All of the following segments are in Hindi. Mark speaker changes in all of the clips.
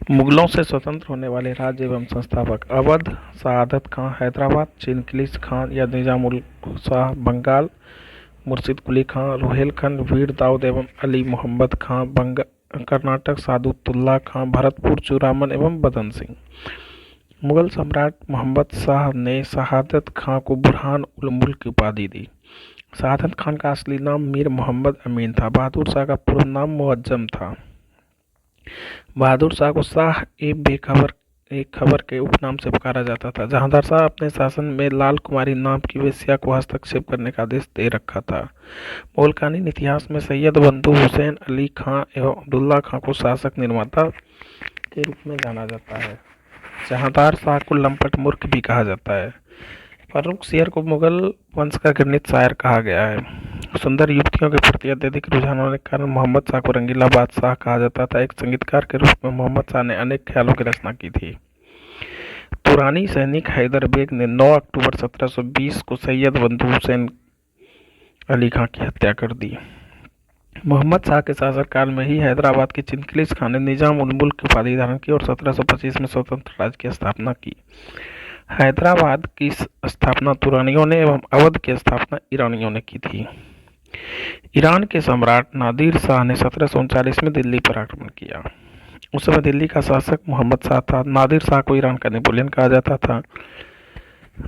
Speaker 1: मुगलों से स्वतंत्र होने वाले राज्य एवं संस्थापक: अवध, सआदत खां हैदराबाद, चिनकिस खान या निजाम उल शाह बंगाल, मुर्शिद कुली खां रोहिलखंड, वीर दाऊद एवं अली मोहम्मद खां कर्नाटक, सादुतुल्लाह खां भरतपुर, चूड़ामन एवं बदन सिंह। मुगल सम्राट मोहम्मद शाह ने शहादत खां को बुरहान उल मुल्क की उपाधि दी। शहादत खान का असली नाम मीर मोहम्मद अमीन था। बहादुर शाह का पूर्ण नाम मुअज्जम था। बहादुर शाह को शाह ए बेखबर एक खबर के उपनाम से पुकारा जाता था। जहांदार शाह अपने शासन में लाल कुमारी नाम की वेश्या को हस्तक्षेप करने का आदेश दे रखा था। मुगलकालीन इतिहास में सैयद बंधु हुसैन अली खां एवं अब्दुल्ला खां को शासक निर्माता के रूप में जाना जाता है। जहांदार शाह को लंपट मूर्ख भी कहा जाता है। फर्रुख शेर को मुगल वंश का घृणित शायर कहा गया है। सुंदर युवतियों के प्रति अत्यधिक रुझान होने के कारण मोहम्मद शाह को रंगीला बादशाह कहा जाता था। एक संगीतकार के रूप में मोहम्मद शाह ने अनेक ख्यालों की रचना की थी। तुरानी सैनिक हैदर बेग ने 9 अक्टूबर 1720 को सैयद बंधु हुसैन अली खां की हत्या कर दी। मोहम्मद शाह के शासनकाल में ही हैदराबाद के चिनकिस खान ने निजाम उल मुल्क की उपाधि धारण की और 1725 में स्वतंत्र राज्य की स्थापना की। हैदराबाद की स्थापना तुरानियों ने एवं अवध की स्थापना ईरानियों ने की थी। ईरान के सम्राट नादिर शाह ने 1739 में दिल्ली पर आक्रमण किया। उस समय दिल्ली का शासक मोहम्मद शाह था। नादिर शाह को ईरान का नेपोलियन कहा जाता था।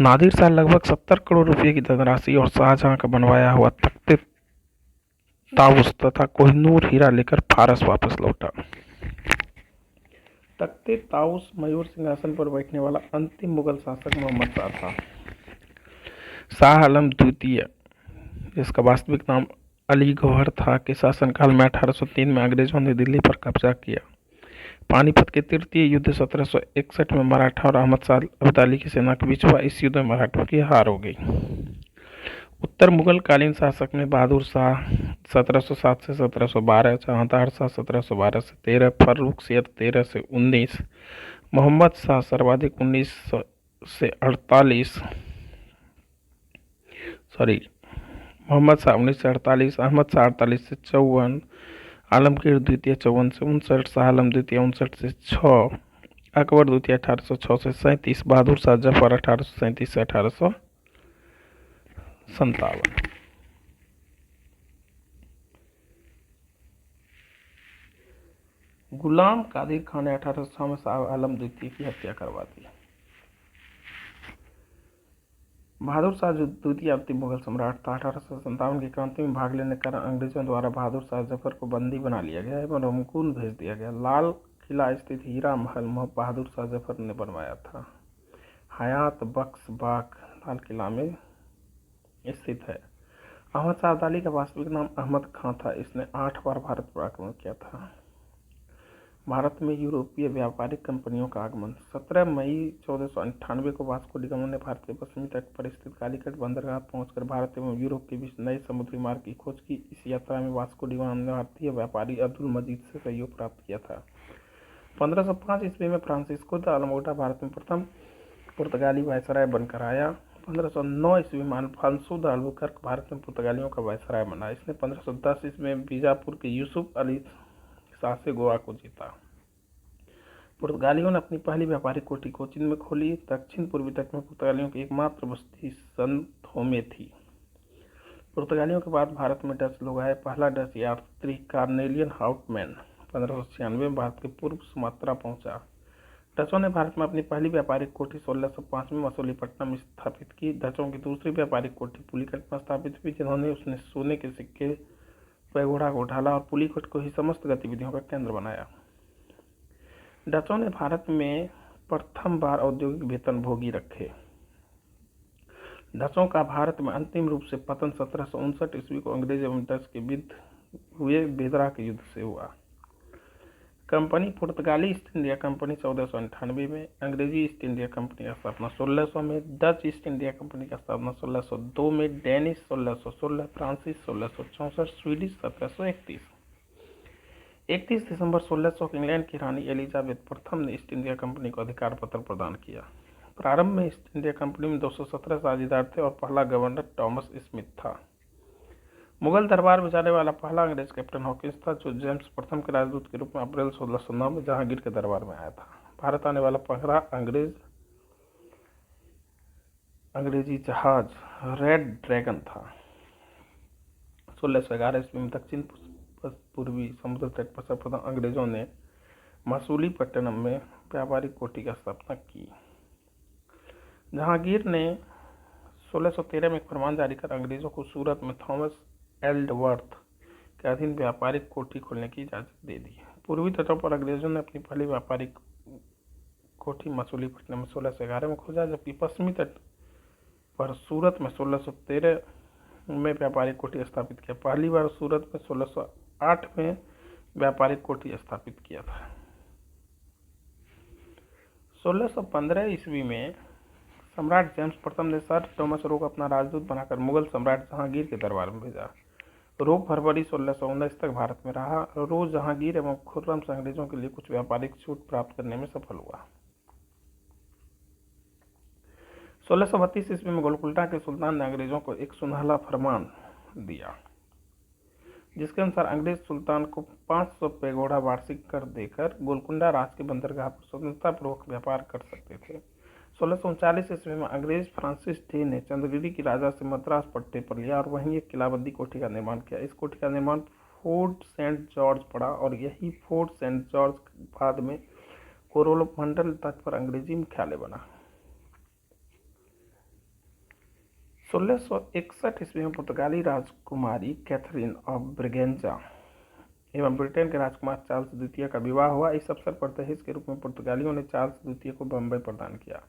Speaker 1: नादिर शाह लगभग 70 करोड़ रुपए की धनराशि और शाहजहां का बनवाया हुआ तख्ते ताउस तथा कोहिनूर हीरा लेकर फारस वापस लौटा। तख्ते ताउस मयूर सिंहासन पर बैठने वाला अंतिम मुगल शासक मोहम्मद शाह था। शाह आलम द्वितीय, जिसका वास्तविक नाम अली गौहर था, के शासनकाल में 1803 में अंग्रेजों ने दिल्ली पर कब्जा किया। पानीपत के तृतीय युद्ध 1761 में मराठा और अहमद शाह अब्दाली की सेना के बीच हुआ। इस युद्ध में मराठों की हार हो गई। उत्तर मुगल कालीन शासक में बहादुर शाह 1707 से 1712, जहांदार शाह 1712 से 13, फर्रुख शेर 13 से 19, मोहम्मद शाह सर्वाधिक 19 से 48 मोहम्मद शाह 1948, अहमद शाह 48 से 54, आलमगीर द्वितीय 54 से 59, शाह आलम द्वितीय 59 से 6, अकबर द्वितीय 1806 से 37, बहादुर शाह जफर 1837 से 1857। गुलाम कादिर खान ने 1806 में शाह आलम द्वितीय की हत्या करवा दी। बहादुर शाह जो द्वितीय अंतिम मुगल सम्राट था, 1857 की क्रांति में भाग लेने के कारण अंग्रेजों द्वारा बहादुर शाह जफर को बंदी बना लिया गया एवं रंगून भेज दिया गया। लाल किला स्थित हीरा महल बहादुर शाह जफर ने बनवाया था। हयात बख्श बाग लाल किला में स्थित है। अहमद शाह अब्दाली का वास्तविक नाम अहमद खां था। इसने 8 बार भारत पर आक्रमण किया था। भारत में यूरोपीय व्यापारिक कंपनियों का आगमन। 17 मई 1498 को वास्को डी गामा ने भारत के पश्चिमी तट पर स्थित कालीकट बंदरगाह पहुंचकर भारत एवं यूरोप के बीच नए समुद्री मार्ग की खोज की। इस यात्रा में वास्को डी गामा ने भारतीय व्यापारी अब्दुल मजीद से सहयोग प्राप्त किया था। 1505 ईस्वी में फ्रांसिस्को द अल्मोडा भारत में प्रथम पुर्तगाली वायसराय बनकर आया। 1509 ईस्वी में अल्फांसो द अल्बुकर्क भारत में पुर्तगालियों का वायसराय बना। इसने 1510 ईस्वी में बीजापुर के यूसुफ अली शाह से गोवा को जीता। पुर्तगालियों ने अपनी पहली व्यापारिक कोठी कोचीन में खोली। दक्षिण पूर्वी तट में पुर्तगालियों की एकमात्र बस्ती संथोमे थी। पुर्तगालियों के बाद भारत में डच लोग आए। पहला डच यात्री कार्नेलियन हाउटमैन 1596 में भारत के पूर्व सुमात्रा पहुंचा। डचों ने भारत में अपनी पहली व्यापारिक कोठी 1605 में मसूलीपट्टनम में स्थापित की। डचों की दूसरी व्यापारिक कोठी पुलिकट में स्थापित हुई, जिन्होंने उसने सोने के सिक्के पैगोडा को ढाला और पुलिकट को ही समस्त गतिविधियों का केंद्र बनाया। डचों ने भारत में प्रथम बार औद्योगिक वेतन भोगी रखे। डचों का भारत में अंतिम रूप से पतन 1759 ईस्वी को अंग्रेज एवं डच के बीच हुए बेदरा के युद्ध से हुआ। कंपनी पुर्तगाली ईस्ट इंडिया कंपनी 1498 में, अंग्रेजी ईस्ट इंडिया कंपनी का स्थापना 1600 में, डच ईस्ट इंडिया कंपनी का स्थापना 1602 में, डेनिश 1616, फ्रांसीस 1664, स्वीडिश 1731। 31 दिसंबर 1600 को इंग्लैंड की रानी एलिजाबेथ प्रथम ने ईस्ट इंडिया कंपनी को अधिकार पत्र प्रदान किया। प्रारंभ में ईस्ट इंडिया कंपनी में 217 साझेदार थे और पहला गवर्नर टॉमस स्मिथ था। मुगल दरबार में जाने वाला पहला अंग्रेज कैप्टन हॉकिंस था, जो जेम्स प्रथम के राजदूत के रूप में अप्रैल 1609 में जहांगीर के दरबार में आया था। भारत आने वाला पहला अंग्रेजी जहाज रेड ड्रैगन था। 1611 ईस्वी में दक्षिण पूर्वी समुद्र तट पर सर्वप्रथम अंग्रेजों ने मसूलीपट्टनम में व्यापारिक कोठी की स्थापना की। जहांगीर ने 1613 में एक फरमान जारी कर अंग्रेजों को सूरत में थॉमस एल्डवर्थ के अधीन व्यापारिक कोठी खोलने की इजाजत दे दी। पूर्वी तटों पर अंग्रेजों ने अपनी पहली व्यापारिक कोठी मसूलीपट्टनम में 1611 में खोजा, जबकि पश्चिमी तट पर सूरत में 1613 में व्यापारिक कोठी स्थापित किया। पहली बार सूरत में 1608 में व्यापारिक कोठी स्थापित किया था। 1615 ईस्वी में सम्राट जेम्स प्रथम ने सर थॉमस रो को अपना राजदूत बनाकर मुगल सम्राट जहांगीर के दरबार में भेजा। रो फरवरी 1619 तक भारत में रहा। रो जहांगीर एवं खुर्रम से अंग्रेजों के लिए कुछ व्यापारिक छूट प्राप्त करने में सफल हुआ। 1632 ईस्वी में गोलकुंडा के सुल्तान ने अंग्रेजों को एक सुनहला फरमान दिया, जिसके अनुसार अंग्रेज सुल्तान को 500 पैगोडा वार्षिक कर देकर गोलकुंडा राज के बंदरगाह पर स्वतंत्रतापूर्वक व्यापार कर सकते थे। 1639 ईस्वी में अंग्रेज फ्रांसिस डे ने चंद्रगिरी की राजा से मद्रास पट्टे पर लिया और वहीं एक किलाबंदी कोठी का निर्माण किया। इस कोठी का निर्माण फोर्ट सेंट जॉर्ज पड़ा और यही फोर्ट सेंट जॉर्ज बाद में कोरोमंडल तट पर अंग्रेजी मुख्यालय बना। 1661 ईस्वी में पुर्तगाली राजकुमारी कैथरीन ऑफ ब्रिगेंजा एवं ब्रिटेन के राजकुमार चार्ल्स द्वितीय का विवाह हुआ। इस अवसर पर दहेज के रूप में पुर्तगालियों ने चार्ल्स द्वितीय को बम्बई प्रदान किया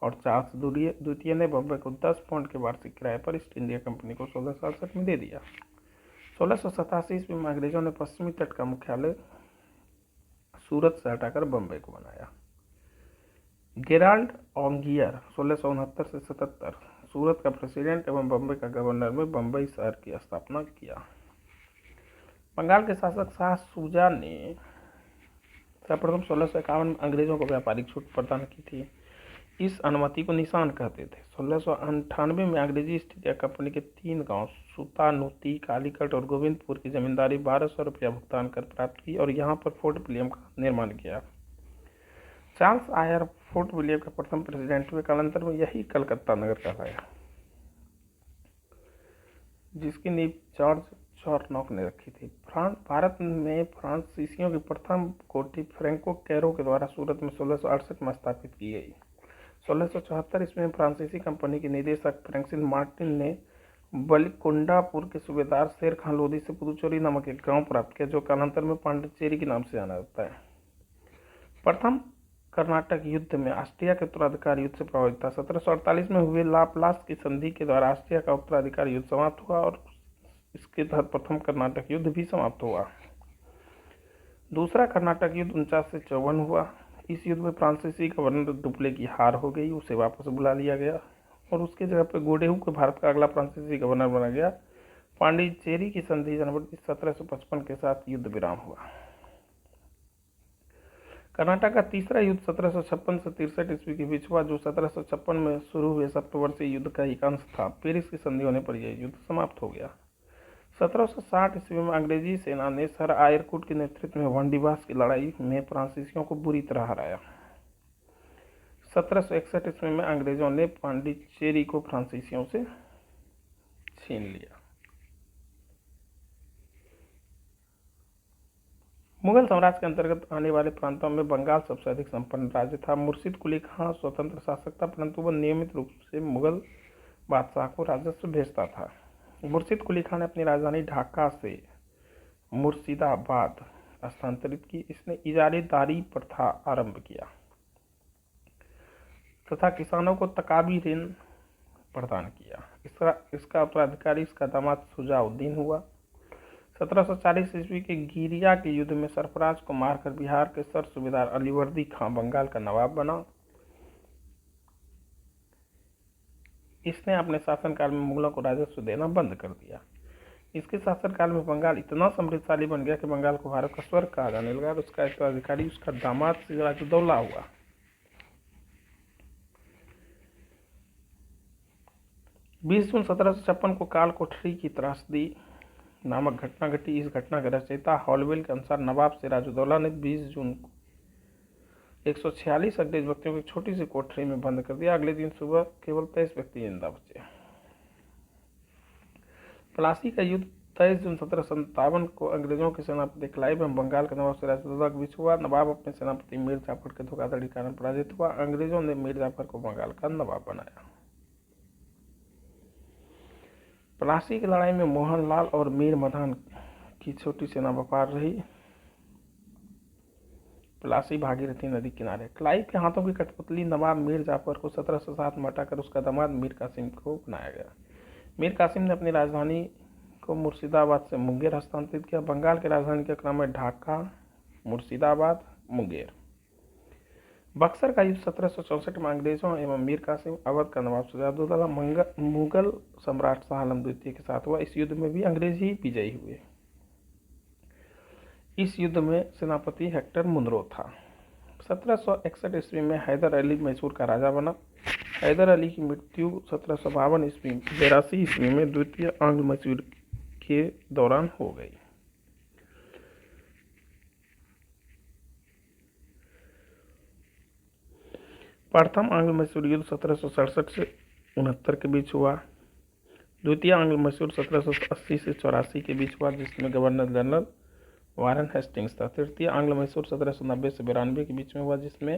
Speaker 1: और चार्ल्स द्वितीय ने बम्बई को 10 पाउंड के वार्षिक किराए पर ईस्ट इंडिया कंपनी को 1667 में दे दिया। 1687 ईस्वी में अंग्रेजों ने पश्चिमी तट का मुख्यालय सूरत से हटाकर बम्बई को बनाया। गेराल्ड ऑन्गियर 1669 से 77 सूरत का प्रेसिडेंट एवं बम्बई का गवर्नर में बम्बई शहर की स्थापना किया। बंगाल के शासक शाह सूजा ने सर्वप्रथम 1651 में अंग्रेजों को व्यापारिक छूट प्रदान की थी। इस अनुमति को निशान कहते थे। 1698 में अंग्रेजी ईस्ट इंडिया कंपनी के 3 गांव सुतानुती, कालीकट और गोविंदपुर की जमींदारी 1200 रुपया भुगतान कर प्राप्त की और यहाँ पर फोर्ट विलियम का निर्माण किया। चार्ल्स आयर फोर्ट विलियम का प्रथम प्रेसिडेंट हुए। कालांतर में यही कलकत्ता नगर कहलाया, जिसकी नींव जॉर्ज चॉर्नॉक ने रखी थी। भारत में फ्रांसीसियों की प्रथम कोठी फ्रैंको कैरो के द्वारा सूरत में 1668 में स्थापित की गई। 1674 ईस्वी में फ्रांसीसी कंपनी के निदेशक फ्रैंसिस मार्टिन ने बलिकुंडापुर के सूबेदार शेर खान लोधी से पुदुचेरी नामक एक गांव प्राप्त किया, जो कालांतर में पांडिचेरी के नाम से जाना जाता है। प्रथम कर्नाटक युद्ध में ऑस्ट्रिया के उत्तराधिकार युद्ध से प्रभावित था। 1748 में हुए लाप्लास की संधि के द्वारा ऑस्ट्रिया का उत्तराधिकार युद्ध समाप्त हुआ और इसके तहत प्रथम कर्नाटक युद्ध भी समाप्त हुआ। दूसरा कर्नाटक युद्ध 49 से 54 हुआ। इस युद्ध में फ्रांसीसी गवर्नर दुप्ले की हार हो गई, उसे वापस बुला लिया गया और उसके जगह पर गोडेहू को भारत का अगला फ्रांसीसी गवर्नर बना गया। पांडिचेरी की संधि जनवरी 1755 के साथ युद्ध विराम हुआ। कर्नाटक का तीसरा युद्ध 1756 से 63 ईस्वी के बीच हुआ, जो 1756 में शुरू हुए सप्तवर्षीय युद्ध का एक अंश था। पेरिस की संधि होने पर यह युद्ध समाप्त हो गया। 1760 ईस्वी में अंग्रेजी सेना ने सर आयरकुट के नेतृत्व में वांडीवास की लड़ाई में फ्रांसीसियों को बुरी तरह हराया। 1761 ईस्वी में अंग्रेजों ने पांडिचेरी को फ्रांसीसियों से छीन लिया। मुगल साम्राज्य के अंतर्गत आने वाले प्रांतों में बंगाल सबसे अधिक संपन्न राज्य था। मुर्शिद कुली खां स्वतंत्र शासक था, परंतु वह नियमित रूप से मुगल बादशाह को राजस्व भेजता था। मुर्शिद कुली खां ने अपनी राजधानी ढाका से मुर्शिदाबाद स्थानांतरित की। इसने इजारेदारी प्रथा आरंभ किया तथा किसानों को तकाबी ऋण प्रदान किया। इसका उत्तराधिकारी इसका दामाद शुजाउद्दीन हुआ। 1740 ईस्वी के गिरिया के युद्ध में सरफराज को मारकर बिहार के सर सूबेदार अलीवर्दी खां बंगाल का नवाब बना। इसने अपने शासनकाल में मुगलों को राजस्व देना बंद कर दिया। इसके शासनकाल में बंगाल इतना समृद्धशाली बन गया कि बंगाल को भारत का स्वर्ग कहा जाने लगा और उसका उत्तराधिकारी उसका दामाद सिराजुद्दौला हुआ। बीस जून 1756 को काल कोठरी की त्रासदी नामक घटना घटी। इस घटना के रचयिता हॉलवेल के अनुसार नवाब सिराजुद्दौला ने 20 जून को 146 अंग्रेज व्यक्तियों को एक छोटी सी कोठरी में बंद कर दिया। अगले दिन सुबह केवल 23 व्यक्ति जिंदा बचे। प्लासी का युद्ध 23 जून 1757 को अंग्रेजों के सेनापति क्लाइव एवं बंगाल के नवाब सिराजुद्दौला के बीच हुआ। नवाब अपने सेनापति मीर जाफर के धोखाधड़ी के कारण पराजित हुआ। अंग्रेजों ने मीर जाफर को बंगाल का नवाब बनाया। प्लासी की लड़ाई में मोहनलाल और मीर मधान की छोटी सेना व्यापार रही। प्लासी भागीरथी नदी किनारे। क्लाइव के हाथों की कठपुतली नवाब मीर जाफर को 1707 में हटाकर उसका दामाद मीर कासिम को बनाया गया। मीर कासिम ने अपनी राजधानी को मुर्शिदाबाद से मुंगेर हस्तांतरित किया। बंगाल की राजधानी के क्रम में ढाका, मुर्शिदाबाद, मुंगेर। बक्सर का युद्ध 1764 में अंग्रेजों एवं मीर कासिम, अवध का नवाब सिराजुद्दौला, मुगल सम्राट शाह आलम द्वितीय के साथ हुआ। इस युद्ध में भी अंग्रेज ही विजयी हुए। इस युद्ध में सेनापति हेक्टर मुनरो था। 1761 ईस्वी में हैदर अली मैसूर का राजा बना। हैदर अली की मृत्यु 1782 ईस्वी में द्वितीय आंग्ल मैसूर के दौरान हो गई। प्रथम आंग्ल मैसूर युद्ध 1767 से 69 के बीच हुआ। द्वितीय आंग्ल मैसूर 1780 से 84 के बीच हुआ, जिसमें गवर्नर जनरल वारेन हेस्टिंग्स था। तृतीय आंग्ल मैसूर 1790 से 92 के बीच में हुआ, जिसमें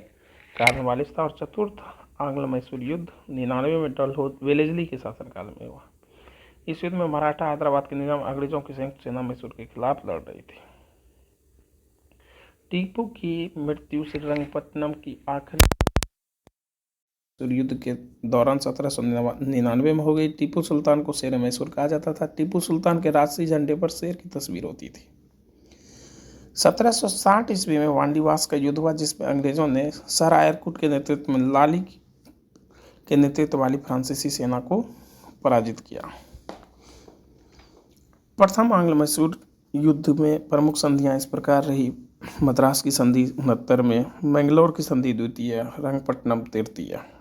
Speaker 1: कॉर्नवालिस था। और चतुर्थ आंग्ल मैसूर युद्ध 99 में डलहौजी वेलेस्ली के शासनकाल में हुआ। इस युद्ध में मराठा हैदराबाद के निजाम अंग्रेजों की संयुक्त सेना मैसूर के खिलाफ लड़ रही थी। टीपू की मृत्यु श्रीरंगपट्टनम की आखिरी युद्ध के दौरान 1799 में हो गई। टीपू सुल्तान को शेर मैसूर कहा जाता था। टीपू सुल्तान के राष्ट्रीय झंडे पर शेर की तस्वीर होती थी। 1760 ईस्वी में वांडीवास का युद्ध हुआ, जिसमें अंग्रेजों ने सर आयरकुट के नेतृत्व में लाली के नेतृत्व वाली फ्रांसीसी सेना को पराजित किया। प्रथम आंग्ल मैसूर युद्ध में प्रमुख संधियां इस प्रकार रही। मद्रास की संधि 69 में, मैंगलोर की संधि द्वितीय, रंगपट्टनम तृतीय।